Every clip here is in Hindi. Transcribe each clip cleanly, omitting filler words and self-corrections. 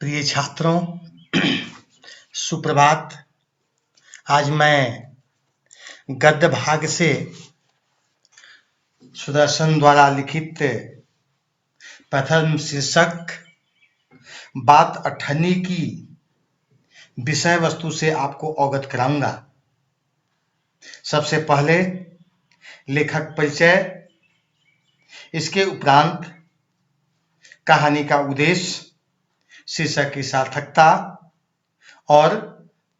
प्रिय छात्रों, सुप्रभात। आज मैं गद्य भाग से सुदर्शन द्वारा लिखित प्रथम शीर्षक बात अठन्नी की विषय वस्तु से आपको अवगत कराऊंगा। सबसे पहले लेखक परिचय, इसके उपरांत कहानी का उद्देश्य, शीर्षक की सार्थकता और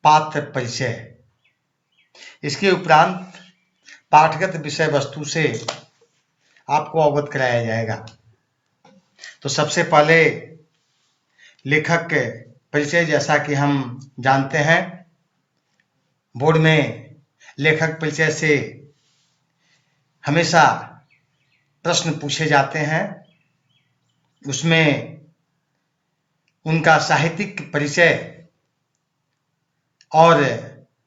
पात्र परिचय। इसके उपरांत पाठगत विषय वस्तु से आपको अवगत कराया जाएगा। तो सबसे पहले लेखक परिचय, जैसा कि हम जानते हैं बोर्ड में लेखक परिचय से हमेशा प्रश्न पूछे जाते हैं। उसमें उनका साहित्यिक परिचय और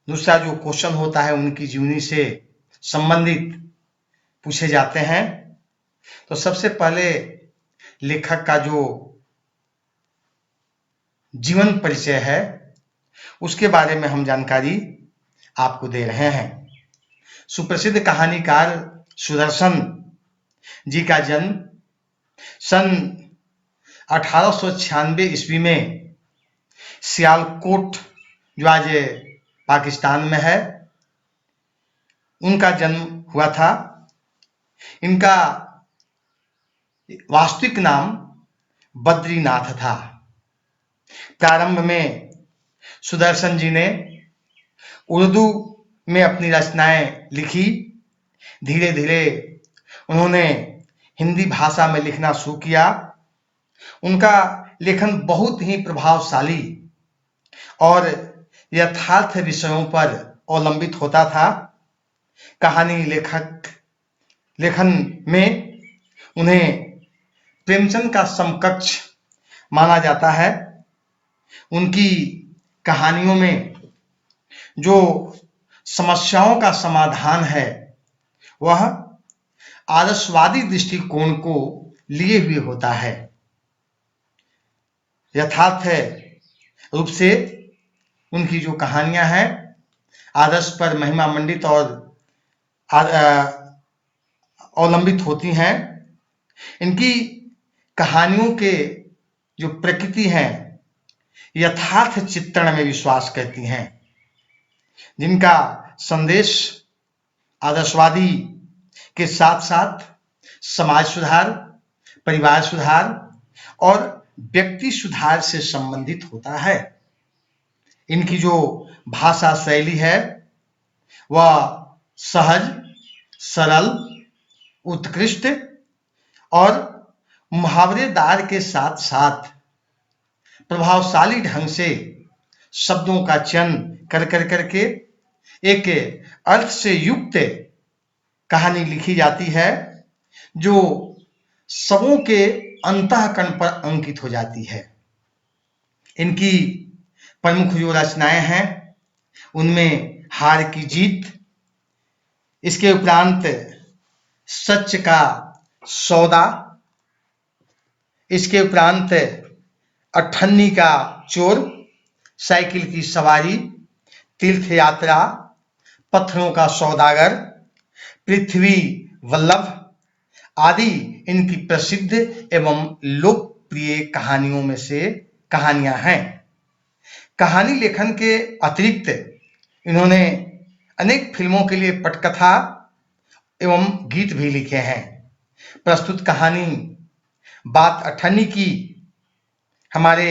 दूसरा जो क्वेश्चन होता है उनकी जीवनी से संबंधित पूछे जाते हैं। तो सबसे पहले लेखक का जो जीवन परिचय है उसके बारे में हम जानकारी आपको दे रहे हैं। सुप्रसिद्ध कहानीकार सुदर्शन जी का जन्म सन 1896 ईस्वी में सियालकोट, जो आज पाकिस्तान में है, उनका जन्म हुआ था। इनका वास्तविक नाम बद्रीनाथ था। प्रारंभ में सुदर्शन जी ने उर्दू में अपनी रचनाएं लिखी। धीरे धीरे उन्होंने हिंदी भाषा में लिखना शुरू किया। उनका लेखन बहुत ही प्रभावशाली और यथार्थ विषयों पर अवलंबित होता था। कहानी लेखन में उन्हें प्रेमचंद का समकक्ष माना जाता है। उनकी कहानियों में जो समस्याओं का समाधान है वह आदर्शवादी दृष्टिकोण को लिए हुए होता है। यथार्थ रूप से उनकी जो कहानियां हैं आदर्श पर महिमा मंडित और अवलंबित होती हैं। इनकी कहानियों के जो प्रकृति है यथार्थ चित्रण में विश्वास करती हैं, जिनका संदेश आदर्शवादी के साथ साथ समाज सुधार, परिवार सुधार और व्यक्ति सुधार से संबंधित होता है। इनकी जो भाषा शैली है वह सहज, सरल, उत्कृष्ट और मुहावरेदार के साथ साथ प्रभावशाली ढंग से शब्दों का चयन कर करके एक अर्थ से युक्त कहानी लिखी जाती है जो सबों के अंतःकरण पर अंकित हो जाती है। इनकी प्रमुख जो रचनाएं हैं उनमें हार की जीत, इसके उपरांत सच का सौदा, इसके उपरांत अठन्नी का चोर, साइकिल की सवारी, तीर्थ यात्रा, पत्थरों का सौदागर, पृथ्वी वल्लभ आदि इनकी प्रसिद्ध एवं लोकप्रिय कहानियों में से कहानियां हैं। कहानी लेखन के अतिरिक्त इन्होंने अनेक फिल्मों के लिए पटकथा एवं गीत भी लिखे हैं। प्रस्तुत कहानी बात अठन्नी की हमारे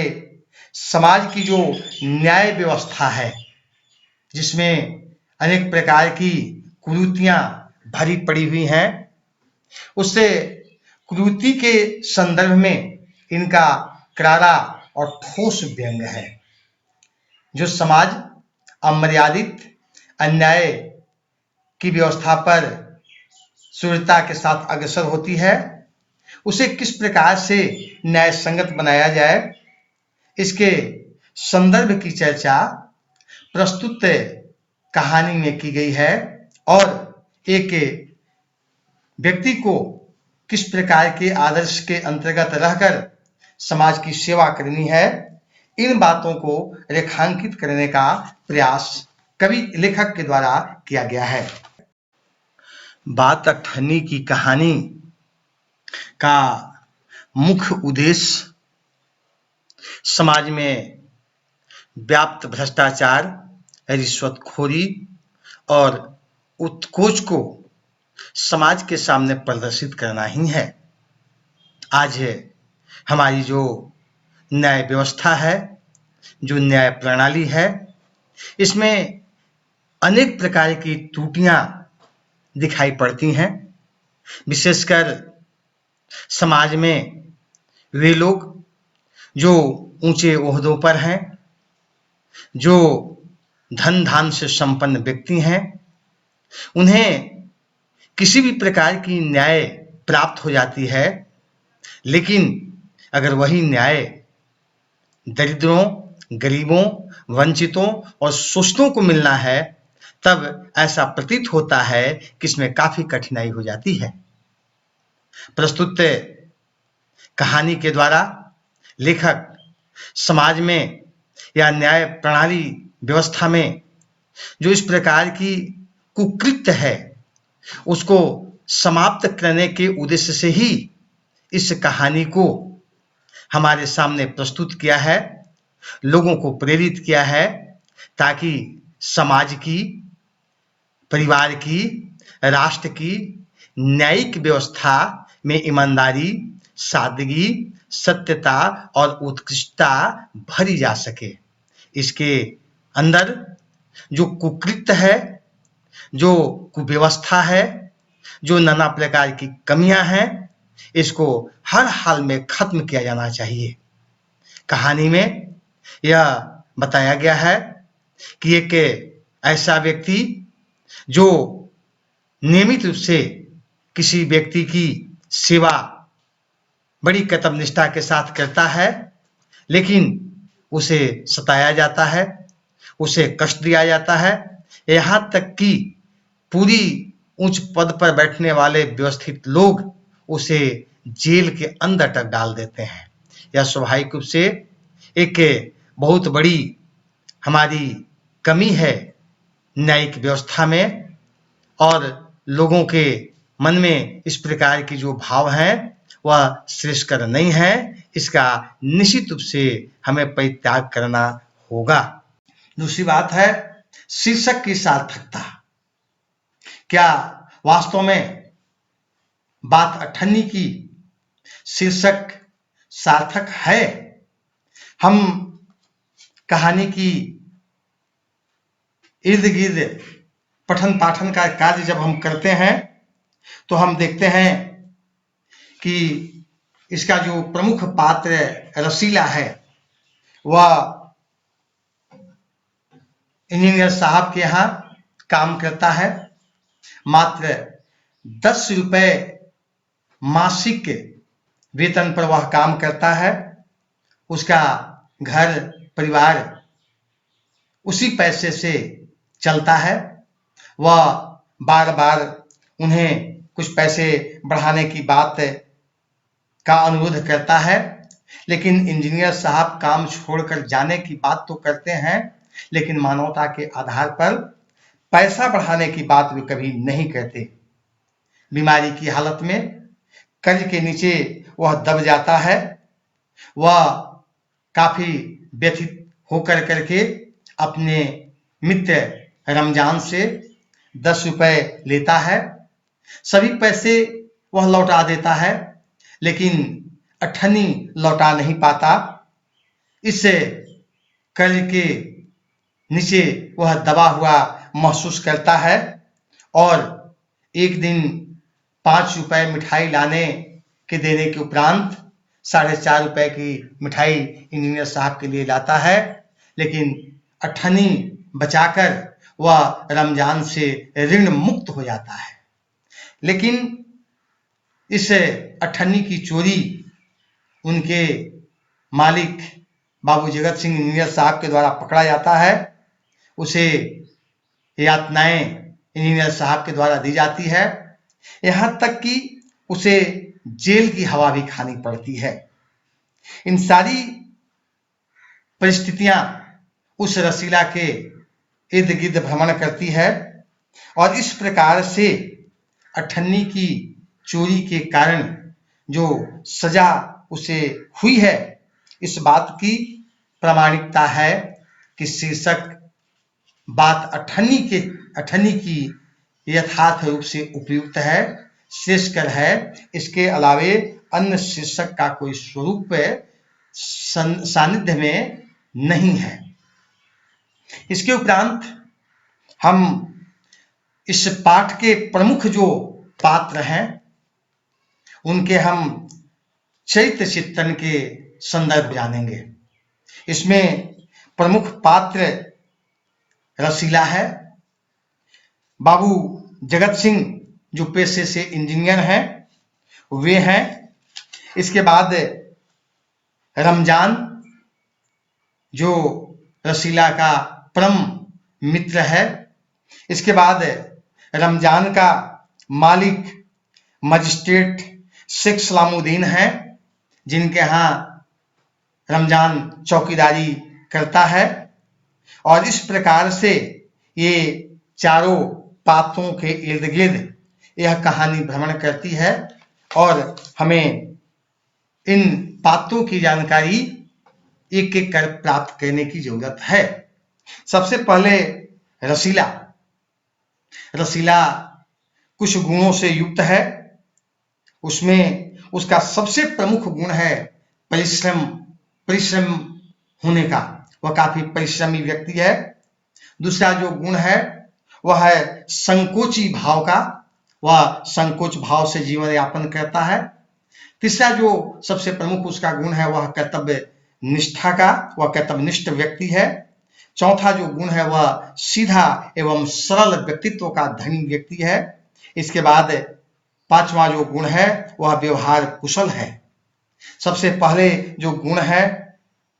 समाज की जो न्याय व्यवस्था है, जिसमें अनेक प्रकार की कुरीतियां भरी पड़ी हुई हैं, उससे कुरीति के संदर्भ में इनका करारा और ठोस व्यंग्य है। जो समाज अमर्यादित अन्याय की व्यवस्था पर सूर्यता के साथ अग्रसर होती है, उसे किस प्रकार से न्याय संगत बनाया जाए, इसके संदर्भ की चर्चा प्रस्तुत कहानी में की गई है। और एक व्यक्ति को किस प्रकार के आदर्श के अंतर्गत रहकर समाज की सेवा करनी है, इन बातों को रेखांकित करने का प्रयास कवि लेखक के द्वारा किया गया है। बात अठन्नी की कहानी का मुख्य उद्देश्य समाज में व्याप्त भ्रष्टाचार, रिश्वतखोरी और उत्कोच को समाज के सामने प्रदर्शित करना ही है। आज हमारी जो न्याय व्यवस्था है, जो न्याय प्रणाली है, इसमें अनेक प्रकार की त्रुटियां दिखाई पड़ती हैं। विशेषकर समाज में वे लोग जो ऊंचे ओहदों पर हैं, जो धन धान से संपन्न व्यक्ति हैं, उन्हें किसी भी प्रकार की न्याय प्राप्त हो जाती है, लेकिन अगर वही न्याय दरिद्रों, गरीबों, वंचितों और शोषितों को मिलना है, तब ऐसा प्रतीत होता है कि इसमें काफी कठिनाई हो जाती है। प्रस्तुत कहानी के द्वारा लेखक समाज में या न्याय प्रणाली व्यवस्था में जो इस प्रकार की कुकृत्य है, उसको समाप्त करने के उद्देश्य से ही इस कहानी को हमारे सामने प्रस्तुत किया है, लोगों को प्रेरित किया है, ताकि समाज की, परिवार की, राष्ट्र की न्यायिक व्यवस्था में ईमानदारी, सादगी, सत्यता और उत्कृष्टता भरी जा सके। इसके अंदर जो कुकृत्य है, जो कुव्यवस्था है, जो नाना प्रकार की कमियां हैं, इसको हर हाल में खत्म किया जाना चाहिए। कहानी में यह बताया गया है कि एक ऐसा व्यक्ति जो नियमित रूप से किसी व्यक्ति की सेवा बड़ी कर्तव्यनिष्ठा के साथ करता है, लेकिन उसे सताया जाता है, उसे कष्ट दिया जाता है, यहाँ तक कि पूरी उच्च पद पर बैठने वाले व्यवस्थित लोग उसे जेल के अंदर तक डाल देते हैं। यह स्वाभाविक रूप से एक बहुत बड़ी हमारी कमी है न्यायिक व्यवस्था में, और लोगों के मन में इस प्रकार की जो भाव हैं वह श्रेयस्कर नहीं है। इसका निश्चित रूप से हमें परित्याग करना होगा। दूसरी बात है शीर्षक की सार्थकता। क्या वास्तव में बात अठन्नी की शीर्षक सार्थक है? हम कहानी की इर्द गिर्द पठन पाठन का कार्य जब हम करते हैं तो हम देखते हैं कि इसका जो प्रमुख पात्र रसीला है वह इंजीनियर साहब के यहाँ काम करता है। मात्र 10 रुपए मासिक वेतन पर वह काम करता है। उसका घर परिवार उसी पैसे से चलता है। वह बार बार उन्हें कुछ पैसे बढ़ाने की बात का अनुरोध करता है, लेकिन इंजीनियर साहब काम छोड़कर जाने की बात तो करते हैं, लेकिन मानवता के आधार पर पैसा बढ़ाने की बात वे कभी नहीं करते। बीमारी की हालत में कर्ज के नीचे वह दब जाता है। वह काफी व्यथित होकर करके अपने मित्र रमजान से 10 रुपए लेता है। सभी पैसे वह लौटा देता है, लेकिन अठन्नी लौटा नहीं पाता। इससे कर्ज के नीचे वह दबा हुआ महसूस करता है और एक दिन 5 रुपए मिठाई लाने के देने के उपरांत 4.5 रुपए की मिठाई इंजीनियर साहब के लिए लाता है, लेकिन अठन्नी बचाकर वह रमजान से ऋण मुक्त हो जाता है। लेकिन इस अठन्नी की चोरी उनके मालिक बाबू जगत सिंह इंजीनियर साहब के द्वारा पकड़ा जाता है। उसे यातनाएं इंजीनियर साहब के द्वारा दी जाती है, यहाँ तक कि उसे जेल की हवा भी खानी पड़ती है। इन सारी परिस्थितियां उस रसीला के इर्द गिर्द भ्रमण करती है और इस प्रकार से अठन्नी की चोरी के कारण जो सजा उसे हुई है, इस बात की प्रामाणिकता है कि शीर्षक बात अठन्नी की यथार्थ रूप से उपयुक्त है, श्रेष्ठकर है। इसके अलावे अन्य शीर्षक का कोई स्वरूप सानिध्य में नहीं है। इसके उपरांत हम इस पाठ के प्रमुख जो पात्र हैं उनके हम चरित्र चित्रण के संदर्भ जानेंगे। इसमें प्रमुख पात्र रसीला है। बाबू जगत सिंह जो पेशे से इंजीनियर हैं वे हैं। इसके बाद रमजान जो रसीला का परम मित्र है। इसके बाद रमजान का मालिक मजिस्ट्रेट शेख सलामुद्दीन है, जिनके यहाँ रमजान चौकीदारी करता है। और इस प्रकार से ये चारों पात्रों के इर्द गिर्द यह कहानी भ्रमण करती है और हमें इन पात्रों की जानकारी एक एक कर प्राप्त करने की जरूरत है। सबसे पहले रसीला कुछ गुणों से युक्त है। उसमें उसका सबसे प्रमुख गुण है परिश्रम होने का। वह काफी परिश्रमी व्यक्ति है। दूसरा जो गुण है वह है संकोची भाव का। वह संकोच भाव से जीवन यापन करता है। तीसरा जो सबसे प्रमुख उसका गुण है वह कर्तव्य निष्ठा का। वह कर्तव्यनिष्ठ व्यक्ति है। चौथा जो गुण है वह सीधा एवं सरल व्यक्तित्व का धनी व्यक्ति है। इसके बाद पांचवा जो गुण है वह व्यवहार कुशल है। सबसे पहले जो गुण है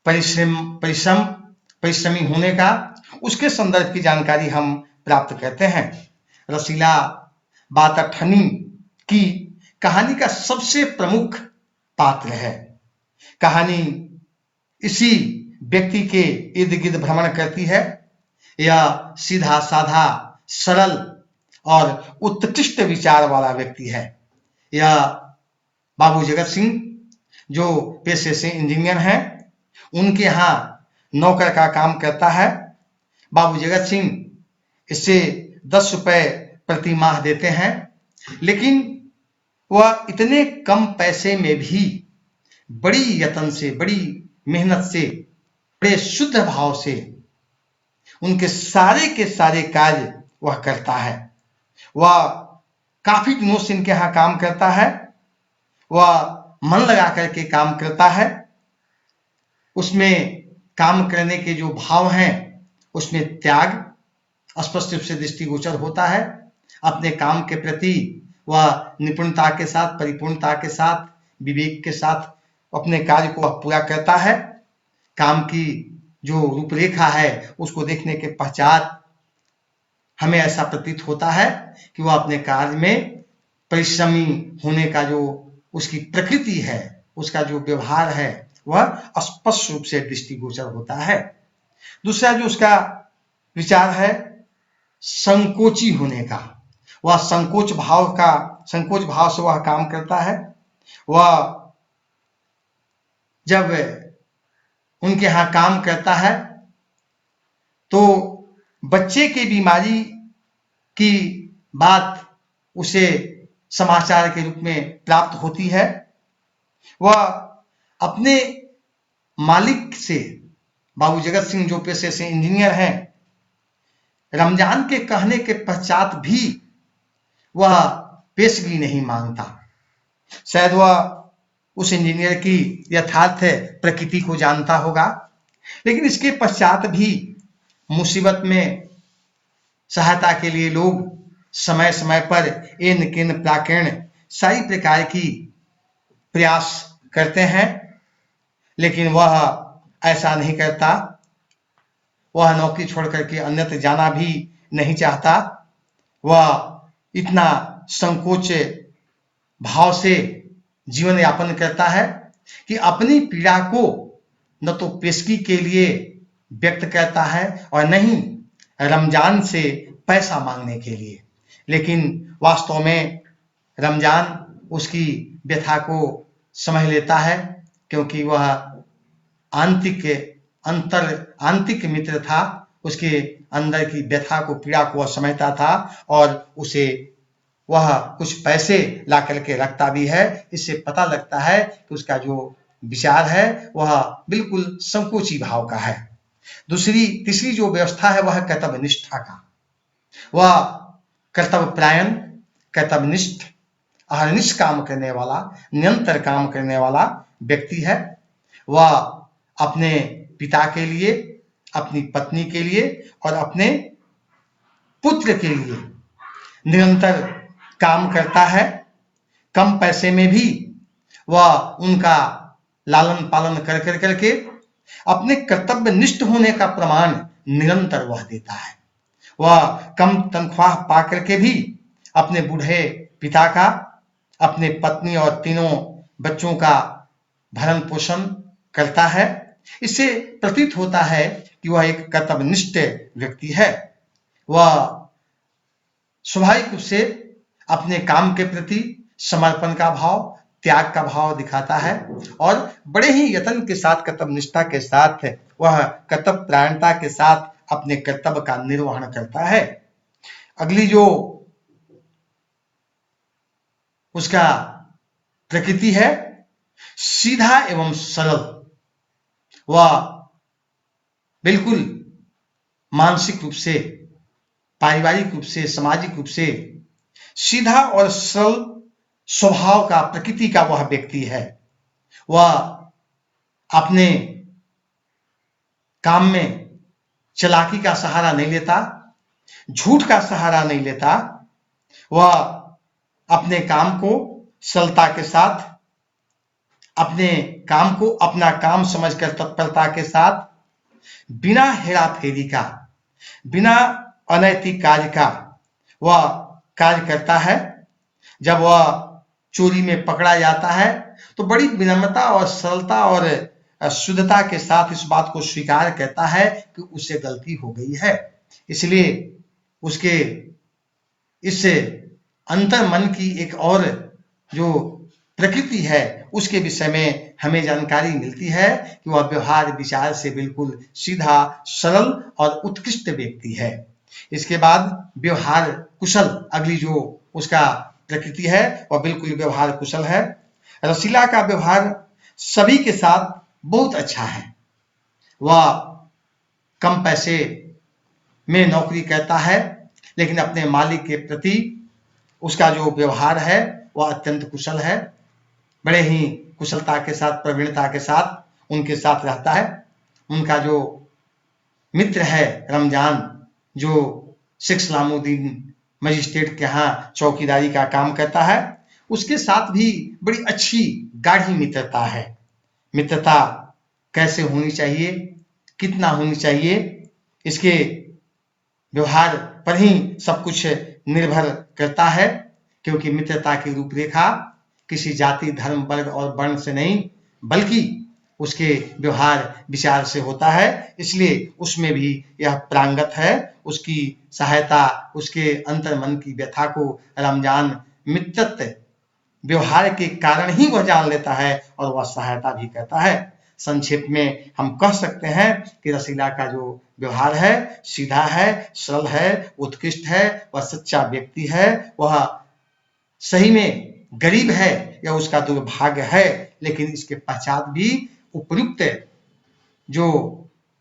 परिश्रमी होने का, उसके संदर्भ की जानकारी हम प्राप्त करते हैं। रसीला बात अठन्नी की कहानी का सबसे प्रमुख पात्र है। कहानी इसी व्यक्ति के इर्द गिर्द भ्रमण करती है। यह सीधा साधा सरल और उत्कृष्ट विचार वाला व्यक्ति है। यह बाबू जगत सिंह जो पेशे से इंजीनियर हैं, उनके यहाँ नौकर का काम करता है। बाबू जगत सिंह इससे 10 रुपए प्रति माह देते हैं, लेकिन वह इतने कम पैसे में भी बड़ी यत्न से, बड़ी मेहनत से, बड़े शुद्ध भाव से उनके सारे के सारे कार्य वह करता है। वह काफी दिनों से इनके यहाँ काम करता है। वह मन लगा करके काम करता है। उसमें काम करने के जो भाव हैं उसमें त्याग स्पष्ट रूप से दृष्टिगोचर होता है। अपने काम के प्रति वह निपुणता के साथ, परिपूर्णता के साथ, विवेक के साथ अपने कार्य को वह पूरा करता है। काम की जो रूपरेखा है उसको देखने के पश्चात हमें ऐसा प्रतीत होता है कि वह अपने कार्य में परिश्रमी होने का जो उसकी प्रकृति है, उसका जो व्यवहार है, वह स्पष्ट रूप से दृष्टिगोचर होता है। दूसरा जो उसका विचार है संकोची होने का। वह संकोच भाव से वह काम करता है। वह जब उनके यहाँ काम करता है तो बच्चे की बीमारी की बात उसे समाचार के रूप में प्राप्त होती है। वह अपने मालिक से, बाबू जगत सिंह जो पेशे से इंजीनियर हैं, रमजान के कहने के पश्चात भी वह पेशगी नहीं मांगता। शायद वह उस इंजीनियर की यथार्थ प्रकृति को जानता होगा, लेकिन इसके पश्चात भी मुसीबत में सहायता के लिए लोग समय समय पर एन किन प्राकरण सारी प्रकार की प्रयास करते हैं, लेकिन वह ऐसा नहीं करता। वह नौकरी छोड़ करके अन्यत्र जाना भी नहीं चाहता। वह इतना संकोच भाव से जीवन यापन करता है कि अपनी पीड़ा को न तो पेशगी के लिए व्यक्त करता है और न ही रमजान से पैसा मांगने के लिए, लेकिन वास्तव में रमजान उसकी व्यथा को समझ लेता है, क्योंकि वह आंतरिक मित्र था। उसके अंदर की व्यथा को, पीड़ा को वह समझता था और उसे वह कुछ पैसे ला करके रखता भी है। इससे पता लगता है कि उसका जो विचार है वह बिल्कुल संकोची भाव का है। तीसरी जो व्यवस्था है वह कर्तव्य निष्ठा का। वह कर्तव्य परायण, कर्तव्यनिष्ठ, अहर्निश काम करने वाला, निरंतर काम करने वाला व्यक्ति है। वह अपने पिता के लिए, अपनी पत्नी के लिए और अपने पुत्र के लिए निरंतर काम करता है। कम पैसे में भी वह उनका लालन पालन कर करके अपने कर्तव्यनिष्ठ होने का प्रमाण निरंतर वह देता है। वह कम तनख्वाह पा करके भी अपने बूढ़े पिता का, अपने पत्नी और तीनों बच्चों का भरण पोषण करता है। इससे प्रतीत होता है कि वह एक कर्तव्यनिष्ठ व्यक्ति है। वह स्वाभाविक रूप से अपने काम के प्रति समर्पण का भाव, त्याग का भाव दिखाता है और बड़े ही यत्न के साथ, कर्तव्यनिष्ठा के साथ, वह कर्तव्य परायणता के साथ अपने कर्तव्य का निर्वहन करता है। अगली जो उसका प्रकृति है, सीधा एवं सरल। वह बिल्कुल मानसिक रूप से, पारिवारिक रूप से, सामाजिक रूप से सीधा और सरल स्वभाव का, प्रकृति का वह व्यक्ति है। वह अपने काम में चालाकी का सहारा नहीं लेता, झूठ का सहारा नहीं लेता। वह अपने काम को सरलता के साथ, अपने काम को अपना काम समझकर तत्परता के साथ, बिना हेराफेरी का, बिना अनैतिक कार्य का वह कार्य करता है। जब वह चोरी में पकड़ा जाता है तो बड़ी विनम्रता और सरलता और शुद्धता के साथ इस बात को स्वीकार करता है कि उससे गलती हो गई है। इसलिए उसके इस अंतर मन की एक और जो प्रकृति है उसके विषय में हमें जानकारी मिलती है कि वह व्यवहार विचार से बिल्कुल सीधा, सरल और उत्कृष्ट व्यक्ति है। इसके बाद व्यवहार कुशल, अगली जो उसका प्रकृति है वह बिल्कुल व्यवहार कुशल है। रसीला का व्यवहार सभी के साथ बहुत अच्छा है। वह कम पैसे में नौकरी करता है, लेकिन अपने मालिक के प्रति उसका जो व्यवहार है वह अत्यंत कुशल है। बड़े ही कुशलता के साथ, प्रवीणता के साथ उनके साथ रहता है। उनका जो मित्र है रमजान, जो शेख सलामुद्दीन मजिस्ट्रेट के यहाँ चौकीदारी का काम करता है, उसके साथ भी बड़ी अच्छी गाढ़ी मित्रता है। मित्रता कैसे होनी चाहिए, कितना होनी चाहिए, इसके व्यवहार पर ही सब कुछ निर्भर करता है, क्योंकि मित्रता की रूपरेखा किसी जाति, धर्म, वर्ग और वर्ण से नहीं बल्कि उसके व्यवहार विचार से होता है। इसलिए उसमें भी यह प्रांगत है। उसकी सहायता, उसके अंतर मन की व्यथा को रमजान मित्रत्व व्यवहार के कारण ही वह जान लेता है और वह सहायता भी करता है। संक्षेप में हम कह सकते हैं कि रसीला का जो व्यवहार है सीधा है, सरल है, उत्कृष्ट है, वह सच्चा व्यक्ति है। वह सही में गरीब है, यह उसका दुर्भाग्य है, लेकिन इसके पश्चात भी उपयुक्त जो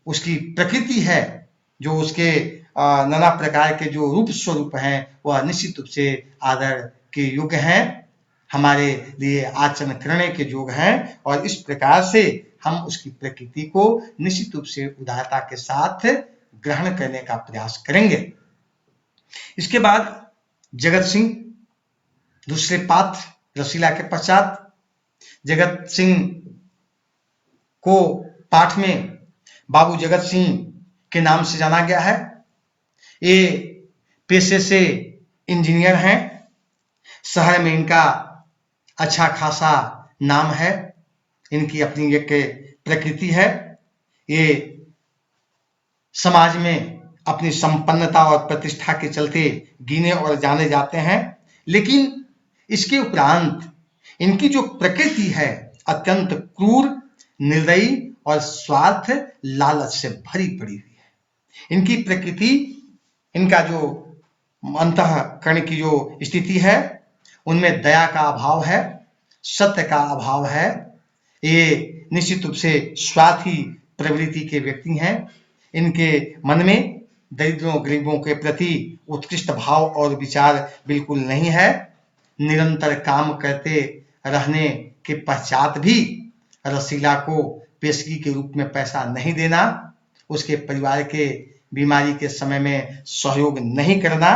उसकी प्रकृति है, जो उसके नाना प्रकार के जो रूप स्वरूप हैं, वह निश्चित रूप से आदर के योग्य हैं, हमारे लिए आचरण करने के योग्य हैं। और इस प्रकार से हम उसकी प्रकृति को निश्चित रूप से उदारता के साथ ग्रहण करने का प्रयास करेंगे। इसके बाद जगत सिंह, दूसरे पात्र रसीला के पश्चात जगत सिंह को पाठ में बाबू जगत सिंह के नाम से जाना गया है। ये पेशे से इंजीनियर हैं। शहर में इनका अच्छा खासा नाम है। इनकी अपनी एक प्रकृति है। ये समाज में अपनी संपन्नता और प्रतिष्ठा के चलते गिने और जाने जाते हैं, लेकिन इसके उपरांत इनकी जो प्रकृति है अत्यंत क्रूर, निर्दयी और स्वार्थ लालच से भरी पड़ी हुई है। इनकी प्रकृति, इनका जो अंतःकरण की जो स्थिति है उनमें दया का अभाव है, सत्य का अभाव है। ये निश्चित रूप से स्वार्थी प्रवृत्ति के व्यक्ति हैं। इनके मन में दरिद्रों गरीबों के प्रति उत्कृष्ट भाव और विचार बिल्कुल नहीं है। निरंतर काम करते रहने के पश्चात भी रसीला को पेशगी के रूप में पैसा नहीं देना, उसके परिवार के बीमारी के समय में सहयोग नहीं करना,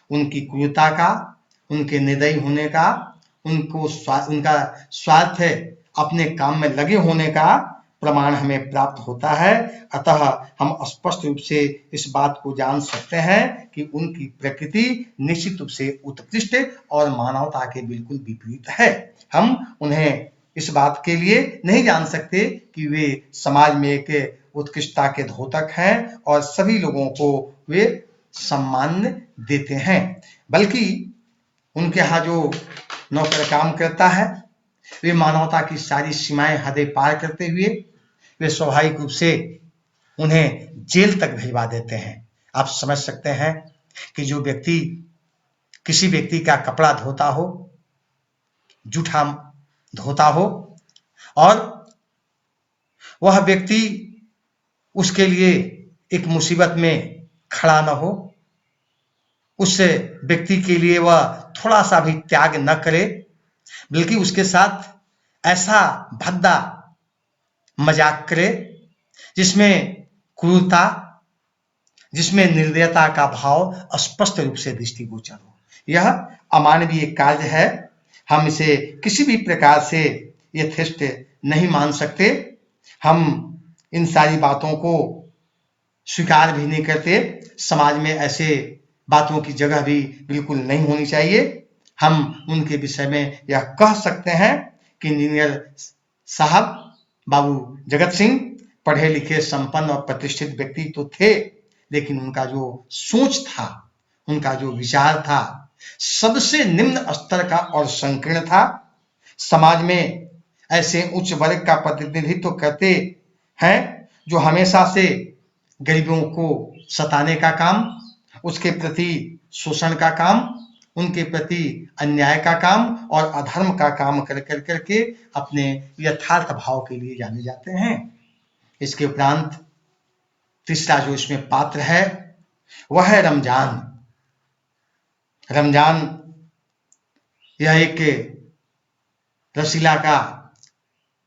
उनकी क्रूरता का, उनके निर्दयी होने का, उनका स्वार्थ अपने काम में लगे होने का प्रमाण हमें प्राप्त होता है। अतः हम स्पष्ट रूप से इस बात को जान सकते हैं कि उनकी प्रकृति निश्चित रूप से उत्कृष्ट और मानवता के बिल्कुल विपरीत है। हम उन्हें इस बात के लिए नहीं जान सकते कि वे समाज में एक उत्कृष्टता के द्योतक हैं और सभी लोगों को वे सम्मान देते हैं, बल्कि उनके यहाँ जो नौकर काम करता है वे मानवता की सारी सीमाएं हदें पार करते हुए वे स्वाभाविक रूप से उन्हें जेल तक भिजवा देते हैं। आप समझ सकते हैं कि जो व्यक्ति किसी व्यक्ति का कपड़ा धोता हो, जूठा धोता हो और वह व्यक्ति उसके लिए एक मुसीबत में खड़ा न हो, उस व्यक्ति के लिए वह थोड़ा सा भी त्याग न करे, बल्कि उसके साथ ऐसा भद्दा मजाक करे जिसमें क्रूरता, जिसमें निर्दयता का भाव स्पष्ट रूप से दृष्टिगोचर हो। यह अमानवीय कार्य है। हम इसे किसी भी प्रकार से यथेष्ट नहीं मान सकते। हम इन सारी बातों को स्वीकार भी नहीं करते। समाज में ऐसे बातों की जगह भी बिल्कुल नहीं होनी चाहिए। हम उनके विषय में यह कह सकते हैं कि इंजीनियर साहब बाबू जगत सिंह पढ़े लिखे, संपन्न और प्रतिष्ठित व्यक्ति तो थे, लेकिन उनका जो सोच था, उनका जो विचार था, सबसे निम्न स्तर का और संकीर्ण था। समाज में ऐसे उच्च वर्ग का प्रतिनिधित्व करते हैं जो हमेशा से गरीबों को सताने का काम, उसके प्रति शोषण का काम, उनके प्रति अन्याय का काम और अधर्म का काम कर करके अपने यथार्थ भाव के लिए जाने जाते हैं। इसके उपरांत तीसरा जो इसमें पात्र है वह है रमजान। रमजान यह एक रसीला का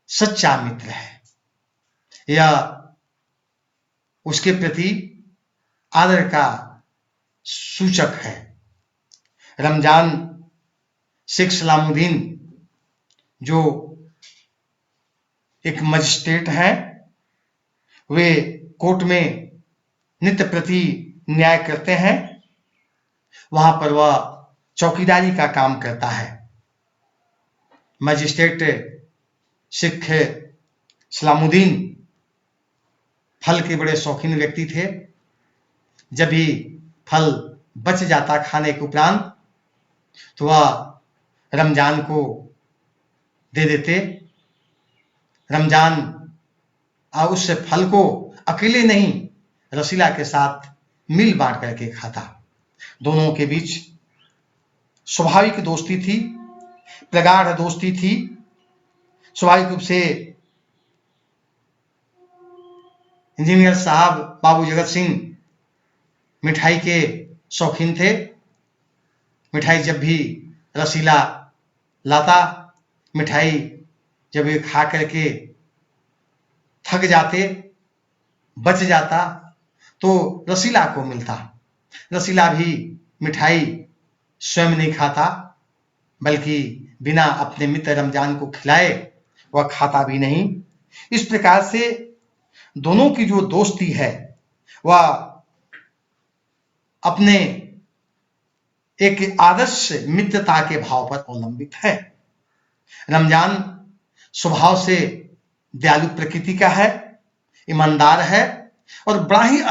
सच्चा मित्र है। यह उसके प्रति आदर का सूचक है। रमजान शेख सलामुद्दीन जो एक मजिस्ट्रेट हैं, वे कोर्ट में नित्य प्रति न्याय करते हैं। वहां पर वह चौकीदारी का काम करता है। मजिस्ट्रेट शेख सलामुद्दीन फल के बड़े शौकीन व्यक्ति थे। जब भी फल बच जाता खाने के उपरांत तो वह रमजान को दे देते। रमजान उस फल को अकेले नहीं, रसीला के साथ मिल बांट करके खाता। दोनों के बीच स्वाभाविक दोस्ती थी, प्रगाढ़ दोस्ती थी। स्वाभाविक रूप से इंजीनियर साहब बाबू जगत सिंह मिठाई के शौकीन थे। मिठाई जब भी रसीला लाता, मिठाई जब ये खा करके थक जाते, बच जाता, तो रसीला को मिलता। रसीला भी मिठाई स्वयं नहीं खाता, बल्कि बिना अपने मित्र रमजान को खिलाए वह खाता भी नहीं। इस प्रकार से दोनों की जो दोस्ती है वह अपने एक आदर्श मित्रता के भाव पर अवलंबित है। रमजान स्वभाव से दयालु प्रकृति का है। ईमानदार है और बड़ा ही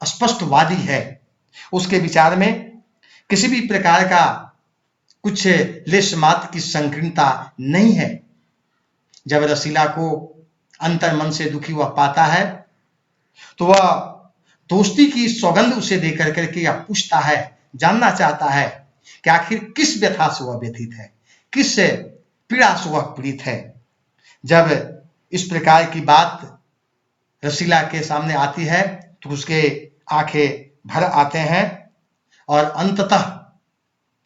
स्पष्टवादी है। उसके विचार में किसी भी प्रकार का कुछ लेश मात्र की संकीर्णता नहीं है। जब रसीला को अंतर मन से दुखी वह पाता है तो वह दोस्ती की सौगंध उसे देकर करके यह पूछता है, जानना चाहता है कि आखिर किस व्यथा से वह व्यथित है, किस पीड़ा से वह पीड़ित है। जब इस प्रकार की बात रसीला के सामने आती है तो उसके आंखें भर आते हैं और अंततः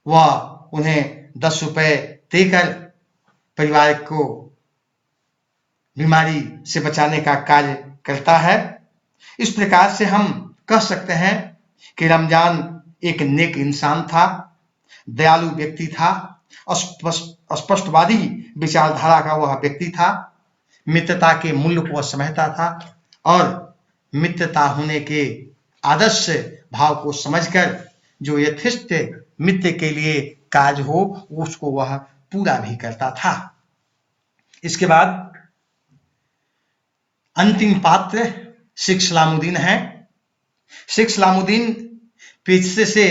वह उन्हें 10 रुपए देकर परिवार को बीमारी से बचाने का कार्य करता है। इस प्रकार से हम कह सकते हैं कि रमजान एक नेक इंसान था, दयालु व्यक्ति था, स्पष्टवादी विचारधारा का वह व्यक्ति था, मित्रता के मूल्य को समझता था और मित्रता होने के आदर्श भाव को समझकर जो यथेष्ट मित्र के लिए कार्य हो उसको वह पूरा भी करता था। इसके बाद अंतिम पात्र शेख सलामुद्दीन है। शेख सलामुद्दीन पेशे से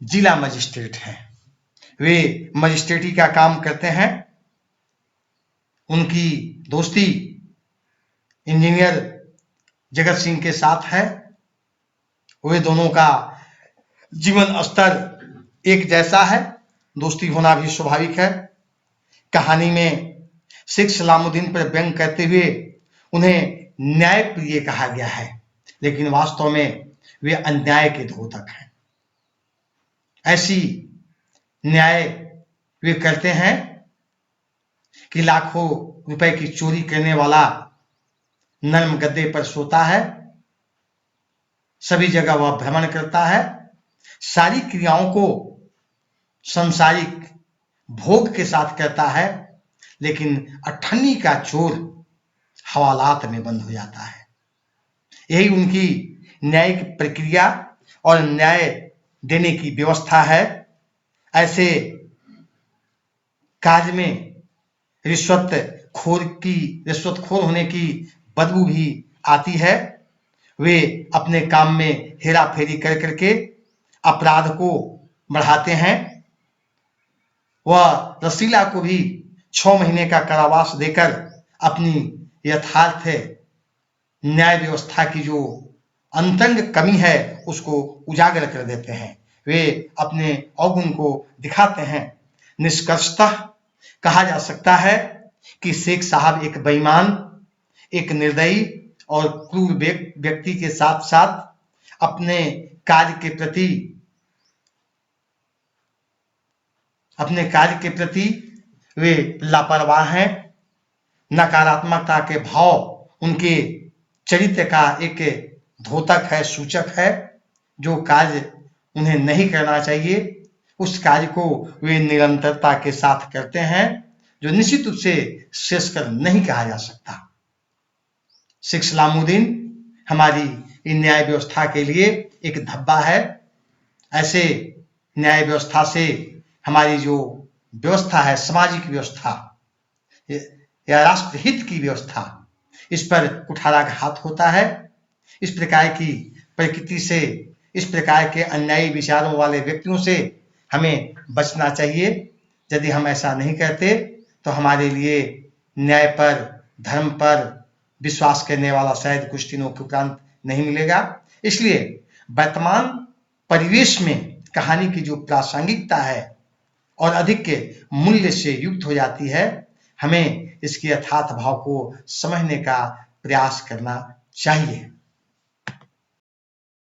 जिला मजिस्ट्रेट हैं। वे मजिस्ट्रेटी का काम करते हैं। उनकी दोस्ती इंजीनियर जगत सिंह के साथ है। वे दोनों का जीवन स्तर एक जैसा है, दोस्ती होना भी स्वाभाविक है। कहानी में शेख सलामुद्दीन पर व्यंग करते हुए उन्हें न्यायप्रिय कहा गया है, लेकिन वास्तव में वे अन्याय के द्योतक हैं। ऐसी न्याय वे करते हैं कि लाखों रुपए की चोरी करने वाला नर्म गद्दे पर सोता है, सभी जगह वह भ्रमण करता है, सारी क्रियाओं को सांसारिक भोग के साथ करता है, लेकिन अठन्नी का चोर हवालात में बंद हो जाता है। यही उनकी न्यायिक प्रक्रिया और न्याय देने की व्यवस्था है। ऐसे कार्य में रिश्वतखोर होने की बदबू भी आती है। वे अपने काम में हेरा फेरी कर करके अपराध को बढ़ाते हैं। वह रसीला को भी 6 महीने का कारावास देकर अपनी यथार्थ न्याय व्यवस्था की जो अंतरंग कमी है उसको उजागर कर देते हैं। वे अपने अवगुण को दिखाते हैं। निष्कर्षतः कहा जा सकता है कि शेख साहब एक बेईमान, एक निर्दयी और क्रूर व्यक्ति के साथ साथ अपने कार्य के प्रति वे लापरवाह हैं। नकारात्मकता के भाव उनके चरित्र का एक द्योतक है, सूचक है। जो कार्य उन्हें नहीं करना चाहिए उस कार्य को वे निरंतरता के साथ करते हैं, जो निश्चित रूप से श्रेष्ठकर नहीं कहा जा सकता। शेख सलामुद्दीन हमारी न्याय व्यवस्था के लिए एक धब्बा है। ऐसे न्याय व्यवस्था से हमारी जो व्यवस्था है, सामाजिक व्यवस्था या राष्ट्रहित की व्यवस्था, इस पर कुठाराघात होता है। इस प्रकार की प्रकृति से, इस प्रकार के अन्यायी विचारों वाले व्यक्तियों से हमें बचना चाहिए। यदि हम ऐसा नहीं करते तो हमारे लिए न्याय पर, धर्म पर विश्वास करने वाला शायद कुछ दिनों के उपरांत नहीं मिलेगा। इसलिए वर्तमान परिवेश में कहानी की जो प्रासंगिकता है और अधिक मूल्य से युक्त हो जाती है, हमें इसके यथार्थ भाव को समझने का प्रयास करना चाहिए।